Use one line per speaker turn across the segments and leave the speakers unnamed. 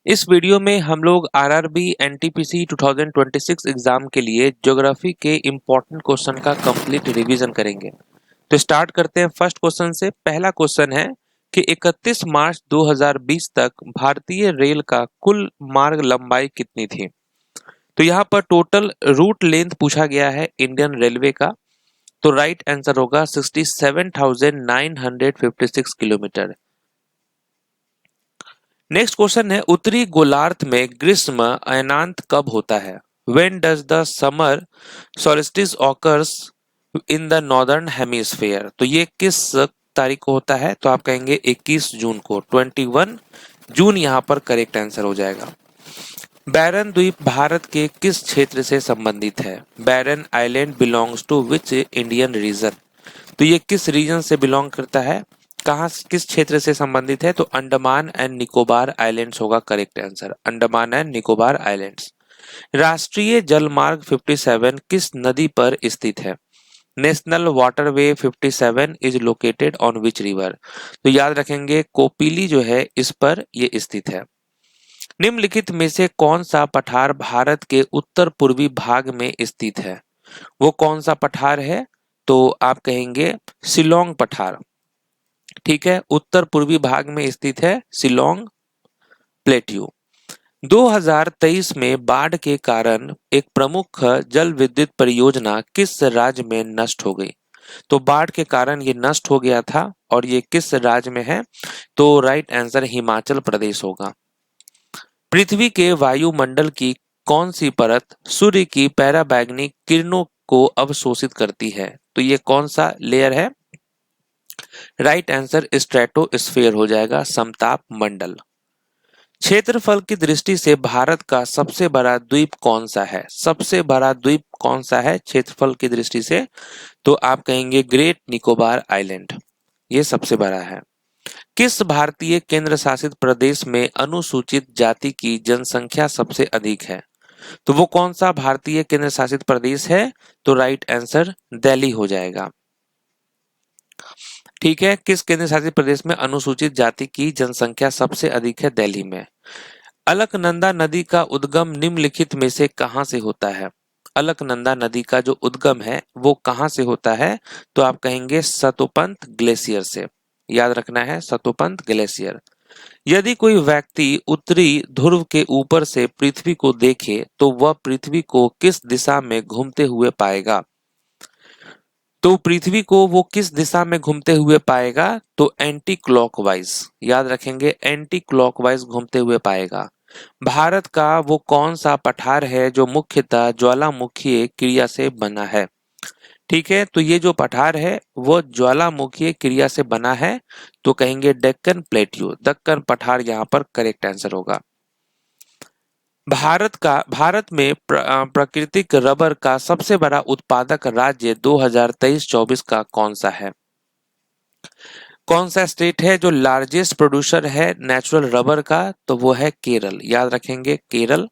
इस वीडियो में हम लोग आरआरबी एनटीपीसी 2026 एग्जाम के लिए ज्योग्राफी के इम्पोर्टेंट क्वेश्चन का कंप्लीट रिवीजन करेंगे। तो स्टार्ट करते हैं फर्स्ट क्वेश्चन से। पहला क्वेश्चन है कि 31 मार्च 2020 तक भारतीय रेल का कुल मार्ग लंबाई कितनी थी। तो यहाँ पर टोटल रूट लेंथ पूछा गया है इंडियन रेलवे का। तो राइट आंसर होगा 67,956 किलोमीटर। नेक्स्ट क्वेश्चन है उत्तरी गोलार्ध में ग्रीष्म अयनांत कब होता है। When does the summer solstice occurs in the northern hemisphere. तो ये किस तारीख को होता है, तो आप कहेंगे 21 जून को। 21 जून यहाँ पर करेक्ट आंसर हो जाएगा। बैरन द्वीप भारत के किस क्षेत्र से संबंधित है। Barren Island belongs to which Indian region. तो ये किस रीजन से बिलोंग करता है, कहाँ किस क्षेत्र से संबंधित है, तो अंडमान एंड निकोबार आइलैंड्स होगा correct answer. Andaman and Nicobar islands. राष्ट्रीय जलमार्ग 57 किस नदी पर स्थित है। National waterway 57 is located on which river. तो याद रखेंगे कोपिली जो है इस पर ये स्थित है। निम्नलिखित में से कौन सा पठार भारत के उत्तर पूर्वी भाग में स्थित है। वो कौन सा पठार है, तो आप कहेंगे शिलोंग पठार। ठीक है, उत्तर पूर्वी भाग में स्थित है शिलोंग प्लेट्यू। 2023 में बाढ़ के कारण एक प्रमुख जल विद्युत परियोजना किस राज्य में नष्ट हो गई। तो बाढ़ के कारण ये नष्ट हो गया था और ये किस राज्य में है, तो राइट आंसर हिमाचल प्रदेश होगा। पृथ्वी के वायुमंडल की कौन सी परत सूर्य की पराबैंगनी किरणों को अवशोषित करती है। तो ये कौन सा लेयर है, राइट आंसर स्ट्रेटोस्फीयर हो जाएगा, समताप मंडल। क्षेत्रफल की दृष्टि से भारत का सबसे बड़ा द्वीप कौन सा है। सबसे बड़ा द्वीप कौन सा है क्षेत्रफल की दृष्टि से, तो आप कहेंगे ग्रेट निकोबार आइलैंड, ये सबसे बड़ा है। किस भारतीय केंद्र शासित प्रदेश में अनुसूचित जाति की जनसंख्या सबसे अधिक है। तो वो कौन सा भारतीय केंद्र शासित प्रदेश है, तो राइट आंसर दिल्ली हो जाएगा। ठीक है, किस केंद्र शासित प्रदेश में अनुसूचित जाति की जनसंख्या सबसे अधिक है, दिल्ली में। अलकनंदा नदी का उद्गम निम्नलिखित में से कहां से होता है। अलकनंदा नदी का जो उद्गम है वो कहां से होता है, तो आप कहेंगे सतोपंत ग्लेशियर से। याद रखना है सतोपंत ग्लेशियर। यदि कोई व्यक्ति उत्तरी ध्रुव के ऊपर से पृथ्वी को देखे तो वह पृथ्वी को किस दिशा में घूमते हुए पाएगा। तो पृथ्वी को वो किस दिशा में घूमते हुए पाएगा, तो एंटी क्लॉकवाइज। याद रखेंगे एंटी क्लॉकवाइज घूमते हुए पाएगा। भारत का वो कौन सा पठार है जो मुख्यतः ज्वालामुखीय क्रिया से बना है। ठीक है, तो ये जो पठार है वो ज्वालामुखीय क्रिया से बना है, तो कहेंगे डेक्कन प्लेट्यू। दक्कन पठार यहाँ पर करेक्ट आंसर होगा। भारत में प्राकृतिक रबर का सबसे बड़ा उत्पादक राज्य 2023-24 का कौन सा है। कौन सा स्टेट है जो लार्जेस्ट प्रोड्यूसर है नेचुरल रबर का, तो वो है केरल। याद रखेंगे केरल।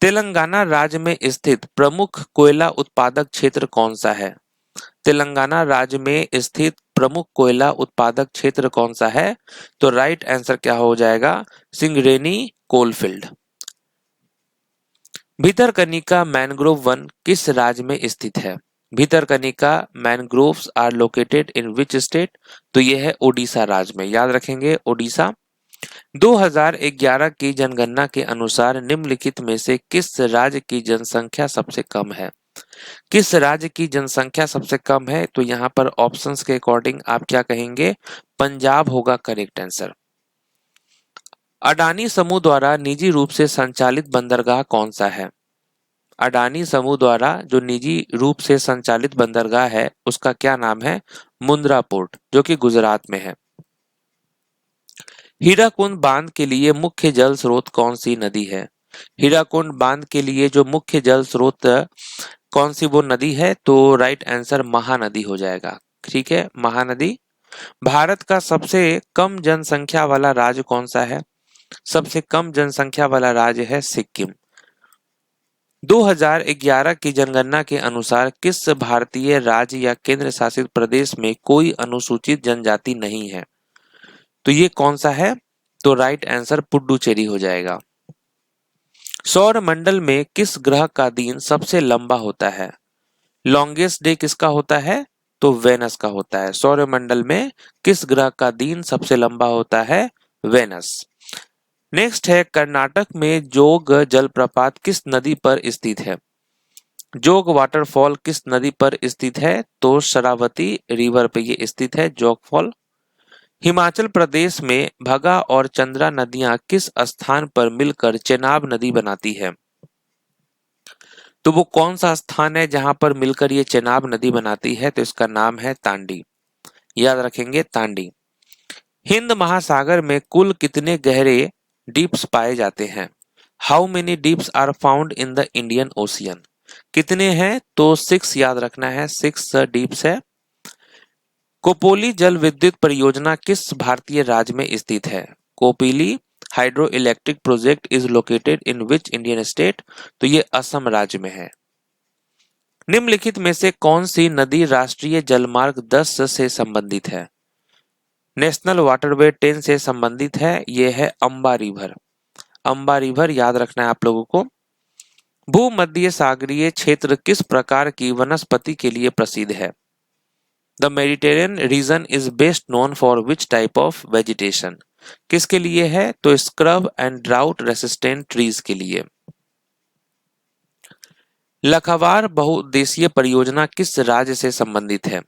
तेलंगाना राज्य में स्थित प्रमुख कोयला उत्पादक क्षेत्र कौन सा है। तेलंगाना राज्य में स्थित प्रमुख कोयला उत्पादक क्षेत्र कौन सा है, तो राइट आंसर क्या हो जाएगा, सिंगरेनी कोलफील्ड। भितरकनिका मैंग्रोव वन किस राज्य में स्थित है। Bhitarkanika mangroves are located in which state, तो यह है ओडिशा राज्य में। याद रखेंगे ओडिशा। 2011 की जनगणना के अनुसार निम्नलिखित में से किस राज्य की जनसंख्या सबसे कम है। किस राज्य की जनसंख्या सबसे कम है, तो यहाँ पर ऑप्शंस के अकॉर्डिंग आप क्या कहेंगे, पंजाब होगा करेक्ट आंसर। अडानी समूह द्वारा निजी रूप से संचालित बंदरगाह कौन सा है। अडानी समूह द्वारा जो निजी रूप से संचालित बंदरगाह है उसका क्या नाम है, मुंद्रा पोर्ट, जो कि गुजरात में है। हीराकुंड बांध के लिए मुख्य जल स्रोत कौन सी नदी है। हीराकुंड बांध के लिए जो मुख्य जल स्रोत कौन सी वो नदी है, तो राइट आंसर महानदी हो जाएगा। ठीक है, महानदी। भारत का सबसे कम जनसंख्या वाला राज्य कौन सा है। सबसे कम जनसंख्या वाला राज्य है सिक्किम। 2011 की जनगणना के अनुसार किस भारतीय राज्य या केंद्र शासित प्रदेश में कोई अनुसूचित जनजाति नहीं है। तो ये कौन सा है, तो राइट आंसर पुडुचेरी हो जाएगा। सौर मंडल में किस ग्रह का दिन सबसे लंबा होता है? लॉन्गेस्ट डे किसका होता है? तो वेनस का होता है। सौरमंडल में किस ग्रह का दिन सबसे लंबा होता है? वेनस। नेक्स्ट है, कर्नाटक में जोग जलप्रपात किस नदी पर स्थित है? जोग वाटरफॉल किस नदी पर स्थित है? तो शरावती रिवर पे ये स्थित है, जोग फॉल। हिमाचल प्रदेश में भगा और चंद्रा नदियां किस स्थान पर मिलकर चेनाब नदी बनाती है? तो वो कौन सा स्थान है जहां पर मिलकर ये चेनाब नदी बनाती है? तो इसका नाम है तांडी। याद रखेंगे, तांडी। हिंद महासागर में कुल कितने गहरे डीप्स पाए जाते हैं? How many deeps are found in the Indian Ocean? कितने हैं? तो 6 याद रखना है, 6 डीप्स है। कोपोली जल विद्युत परियोजना किस भारतीय राज्य में स्थित है? Kopili hydro electric project is located in which Indian state? तो ये असम राज्य में है। निम्नलिखित में से कौन सी नदी राष्ट्रीय जलमार्ग 10 से संबंधित है? नेशनल वाटरवे 10 से संबंधित है, ये है अंबा रिवर। अंबा रिवर याद रखना है आप लोगों को। भूमध्य सागरीय क्षेत्र किस प्रकार की वनस्पति के लिए प्रसिद्ध है? The Mediterranean reason is best known for which type of vegetation? किसके लिए है? तो scrub and drought resistant trees के लिए। लखवार बहुउद्देशीय परियोजना किस राज्य से संबंधित है?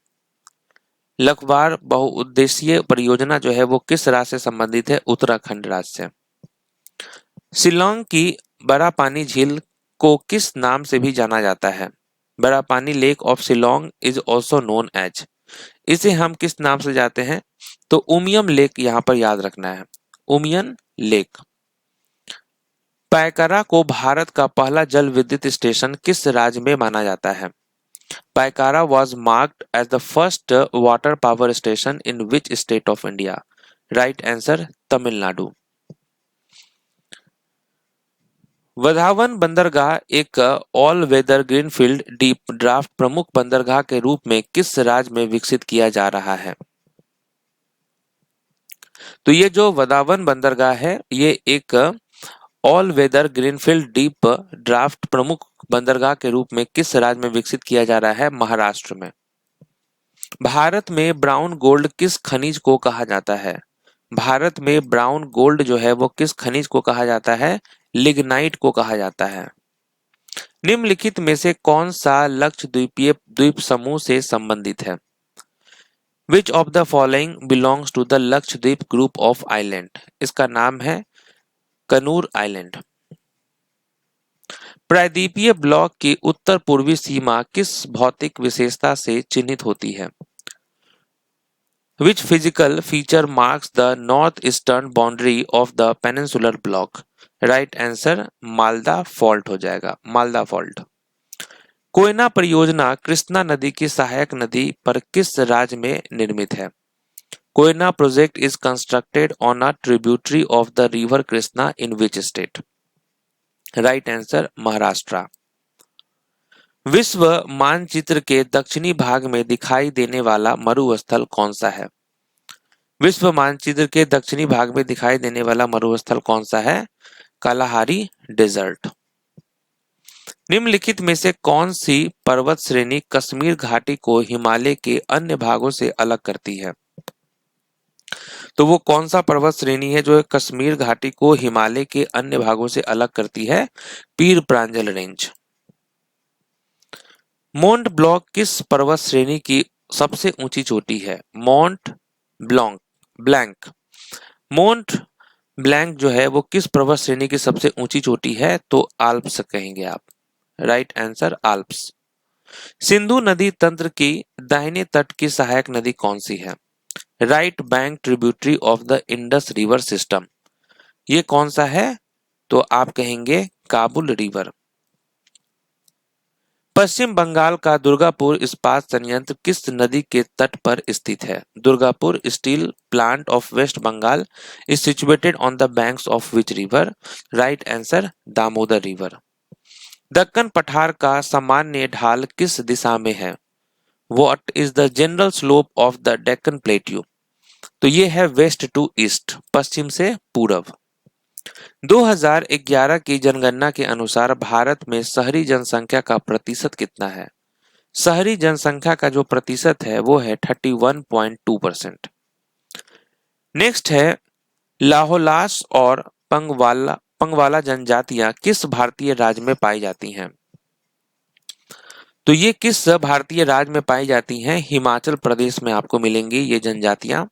लखवार बहुउद्देशीय परियोजना जो है वो किस राज्य से संबंधित है? उत्तराखंड राज्य से। शिलोंग की बड़ा पानी झील को किस नाम से भी जाना जाता है? Bara Pani lake of Shillong is also known as. इसे हम किस नाम से जाते हैं? तो उमियम लेक यहाँ पर याद रखना है, उमियम लेक। पायकरा को भारत का पहला जल विद्युत स्टेशन किस राज्य में माना जाता है? पायकरा was marked as the first water power station in which state of India? Right answer Tamil Nadu. Vadhavan बंदरगाह एक all weather greenfield deep draft प्रमुख बंदरगाह के रूप में किस राज्य में विकसित किया जा रहा है? तो ये जो वधावन बंदरगाह है ये एक all weather greenfield deep draft प्रमुख बंदरगाह के रूप में किस राज्य में विकसित किया जा रहा है? महाराष्ट्र में। भारत में ब्राउन गोल्ड किस खनिज को कहा जाता है? भारत में ब्राउन गोल्ड जो है वो किस खनिज को कहा जाता है? लिग्नाइट को कहा जाता है। निम्नलिखित में से कौन सा लक्षद्वीपीय द्वीप समूह से संबंधित है? Which of the following belongs to the Lakshadweep group of island? इसका नाम है कनूर आइलैंड। प्रायद्वीपीय ब्लॉक की उत्तर पूर्वी सीमा किस भौतिक विशेषता से चिन्हित होती है? Which physical feature marks the northeastern boundary of the peninsular block? Right answer Malda fault हो जाएगा, मालदा फॉल्ट। कोयना परियोजना कृष्णा नदी की सहायक नदी पर किस राज्य में निर्मित है? Koyna project is constructed on a tributary of the river Krishna in which state? Right answer Maharashtra. विश्व मानचित्र के दक्षिणी भाग में दिखाई देने वाला मरुस्थल कौन सा है? विश्व मानचित्र के दक्षिणी भाग में दिखाई देने वाला मरुस्थल कौन सा है? Kalahari desert. निम्नलिखित में से कौन सी पर्वत श्रेणी कश्मीर घाटी को हिमालय के अन्य भागों से अलग करती है? तो वो कौन सा पर्वत श्रेणी है जो कश्मीर घाटी को हिमालय के अन्य भागों से अलग करती है? पीर प्रांजल रेंज। मोंट ब्लॉक किस पर्वत श्रेणी की सबसे ऊंची चोटी है? मोंट ब्लैंक। मोंट ब्लैंक जो है वो किस पर्वत श्रेणी की सबसे ऊंची चोटी है? तो आल्प्स कहेंगे आप। Right answer Alps. सिंधु नदी तंत्र की दाहिने तट की सहायक नदी कौन सी है? Right bank tributary of the Indus river system. ये कौन सा है? तो आप कहेंगे काबुल रिवर। पश्चिम बंगाल का दुर्गापुर इस्पात संयंत्र किस नदी के तट पर स्थित है? Durgapur steel plant of West Bengal is situated on the banks of which river? Right answer Damodar river. Deccan पठार का सामान्य ढाल किस दिशा में है? What is the general slope of the Deccan Plateau? तो ये है वेस्ट टू ईस्ट, पश्चिम से पूरब। 2011 की जनगणना के अनुसार भारत में शहरी जनसंख्या का प्रतिशत कितना है? शहरी जनसंख्या का जो प्रतिशत है वो है 31.2%। नेक्स्ट है लाहौलास और पंगवाला जनजातियां किस भारतीय राज्य में पाई जाती हैं? तो ये किस भारतीय राज्य में पाई जाती हैं? हिमाचल प्रदेश में आपको मिलेंगी ये जनजातियां।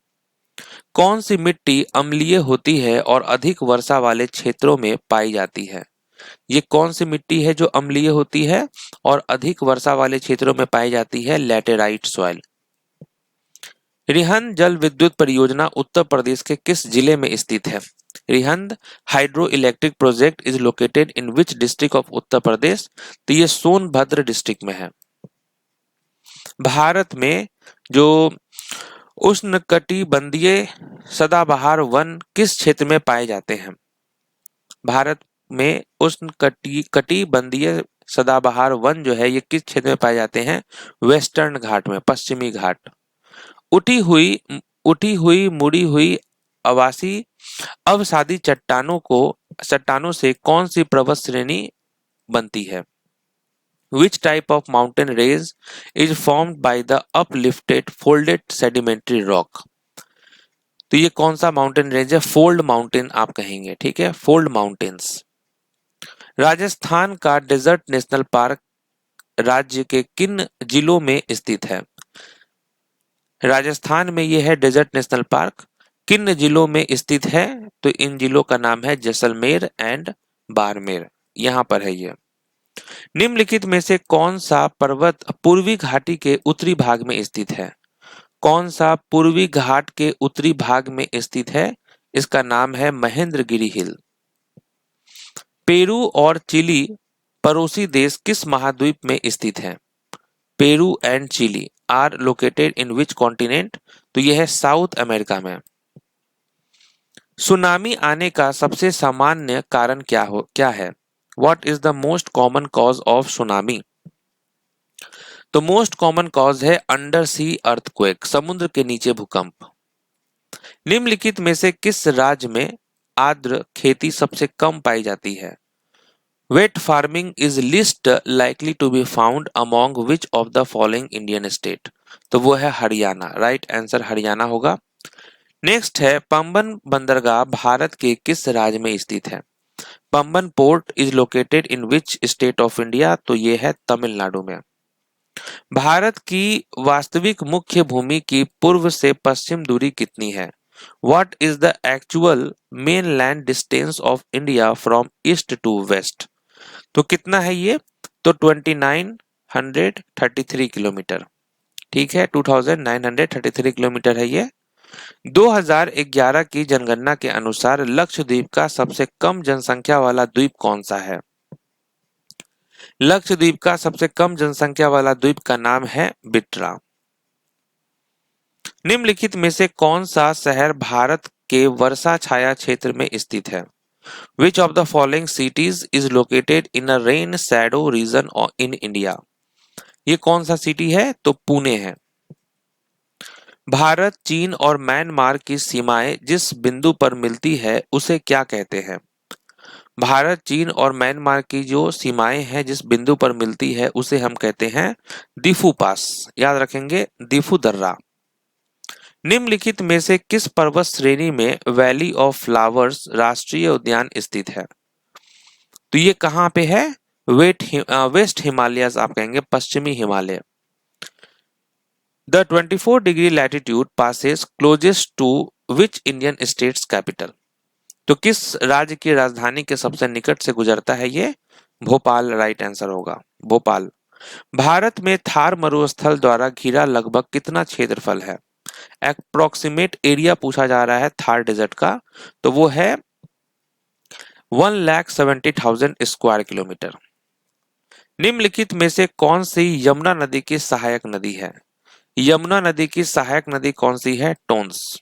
कौन सी मिट्टी अम्लीय होती है और अधिक वर्षा वाले क्षेत्रों में पाई जाती है? ये कौन सी मिट्टी है जो अम्लीय होती है और अधिक वर्षा वाले क्षेत्रों में पाई जाती है? Laterite soil. रिहंद जल विद्युत परियोजना उत्तर प्रदेश के किस जिले में स्थित है? Rihand hydro electric project is located in which district of Uttar Pradesh? तो ये सोनभद्र डिस्ट्रिक्ट में है। भारत में जो उष्णकटिबंधीय सदाबहार वन किस क्षेत्र में पाए जाते हैं? भारत में उष्णकटिबंधीय सदाबहार वन जो है ये किस क्षेत्र में पाए जाते हैं? वेस्टर्न घाट में, पश्चिमी घाट। उठी हुई मुड़ी हुई आवासी अवसादी चट्टानों से कौन सी पर्वत श्रेणी बनती है? Which type of mountain range is formed by the uplifted folded sedimentary rock? तो ये कौन सा माउंटेन रेंज है? फोल्ड माउंटेन आप कहेंगे, ठीक है, फोल्ड माउंटेन्स। राजस्थान का डेजर्ट नेशनल पार्क राज्य के किन जिलों में स्थित है? राजस्थान में ये है डेजर्ट नेशनल पार्क, किन जिलों में स्थित है? तो इन जिलों का नाम है जैसलमेर एंड बाड़मेर, यहां पर है ये। निम्नलिखित में से कौन सा पर्वत पूर्वी घाटी के उत्तरी भाग में स्थित है? कौन सा पूर्वी घाट के उत्तरी भाग में स्थित है? इसका नाम है महेंद्रगिरी हिल। पेरू और चिली पड़ोसी देश किस महाद्वीप में स्थित हैं? Peru and Chile are located in which continent? तो यह है साउथ अमेरिका में। सुनामी आने का सबसे सामान्य कारण क्या है? What is the most common cause of tsunami? तो मोस्ट कॉमन कॉज है अंडर सी अर्थक्वेक, समुद्र के नीचे भूकंप। निम्नलिखित में से किस राज्य में आर्द्र खेती सबसे कम पाई जाती है? Wet farming is least likely to be found among which of the following Indian state? तो वो है हरियाणा, राइट आंसर हरियाणा होगा। नेक्स्ट है पंबन बंदरगाह भारत के किस राज्य में स्थित है? Pamban port is located in which state of India? तो ये है तमिलनाडु में। भारत की वास्तविक मुख्य भूमि की पूर्व से पश्चिम दूरी कितनी है? What is the actual mainland distance of India from east to west? तो कितना है ये? तो 2933 किलोमीटर, ठीक है, 2933 किलोमीटर है ये। 2011 की जनगणना के अनुसार लक्षद्वीप का सबसे कम जनसंख्या वाला द्वीप कौन सा है? लक्षद्वीप का सबसे कम जनसंख्या वाला द्वीप का नाम है बिट्रा। निम्नलिखित में से कौन सा शहर भारत के वर्षा छाया क्षेत्र में स्थित है? Which of the following cities is located in a rain shadow region in India? ये कौन सा सिटी है? तो पुणे है। भारत, चीन और म्यांमार की सीमाएं जिस बिंदु पर मिलती है उसे क्या कहते हैं? भारत, चीन और म्यांमार की जो सीमाएं हैं जिस बिंदु पर मिलती है उसे हम कहते हैं दिफू पास, याद रखेंगे, दिफू दर्रा। निम्नलिखित में से किस पर्वत श्रेणी में वैली ऑफ फ्लावर्स राष्ट्रीय उद्यान स्थित है? तो ये कहां पे है? वेस्ट हिमालयस आप कहेंगे, पश्चिमी हिमालय। The 24 degree latitude passes closest to which Indian states capital? तो किस राज्य की राजधानी के सबसे निकट से गुजरता है ये? भोपाल, राइट आंसर होगा भोपाल। भारत में थार मरुस्थल द्वारा घिरा लगभग कितना क्षेत्रफल है? अप्रोक्सीमेट एरिया पूछा जा रहा है थार डेजर्ट का, तो वो है 1,70,000 स्क्वायर किलोमीटर। निम्नलिखित में से कौन सी यमुना नदी की सहायक नदी है? यमुना नदी की सहायक नदी कौन सी है? टोंस।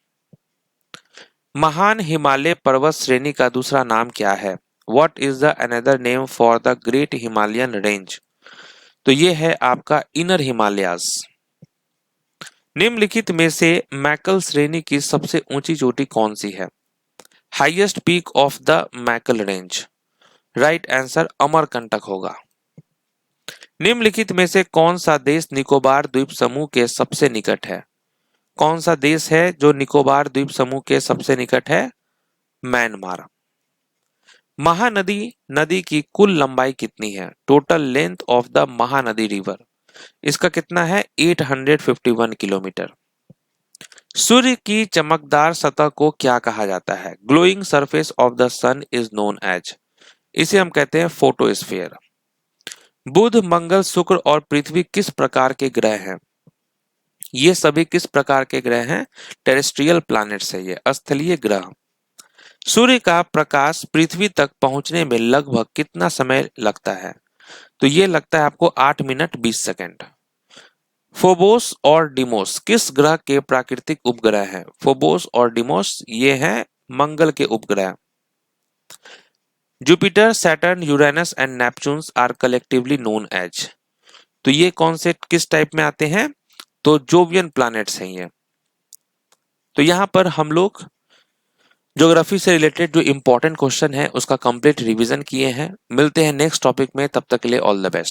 महान हिमालय पर्वत श्रेणी का दूसरा नाम क्या है? What is the another name for the Great Himalayan Range? तो ये है आपका इनर हिमालयाज। निम्नलिखित में से मैकल श्रेणी की सबसे ऊंची चोटी कौन सी है? Highest peak of the Maikal range. Right answer Amarkantak होगा। निम्नलिखित में से कौन सा देश निकोबार द्वीप समूह के सबसे निकट है? कौन सा देश है जो निकोबार द्वीप समूह के सबसे निकट है? म्यांमार। महानदी नदी की कुल लंबाई कितनी है? Total length of the Mahanadi river, इसका कितना है? 851 किलोमीटर। सूर्य की चमकदार सतह को क्या कहा जाता है? Glowing surface of the sun is known as, इसे हम कहते हैं फोटोस्फीयर। बुध, मंगल, शुक्र और पृथ्वी किस प्रकार के ग्रह हैं? ये सभी किस प्रकार के ग्रह हैं? टेरेस्ट्रियल प्लैनेट्स है, ये स्थलीय ग्रह। सूर्य का प्रकाश पृथ्वी तक पहुंचने में लगभग कितना समय लगता है? तो ये लगता है आपको 8 मिनट 20 सेकंड। फोबोस और डिमोस किस ग्रह के प्राकृतिक उपग्रह हैं? फोबोस और डिमोस ये हैं मंगल के उपग्रह। Jupiter, Saturn, Uranus and Neptunes are collectively known as, तो ये कौन से किस टाइप में आते हैं? तो जोवियन प्लैनेट्स हैं ये। तो यहां पर हम लोग ज्योग्राफी से रिलेटेड जो इंपॉर्टेंट क्वेश्चन है उसका कंप्लीट रिवीजन किए हैं। मिलते हैं नेक्स्ट टॉपिक में, तब तक के लिए ऑल द बेस्ट।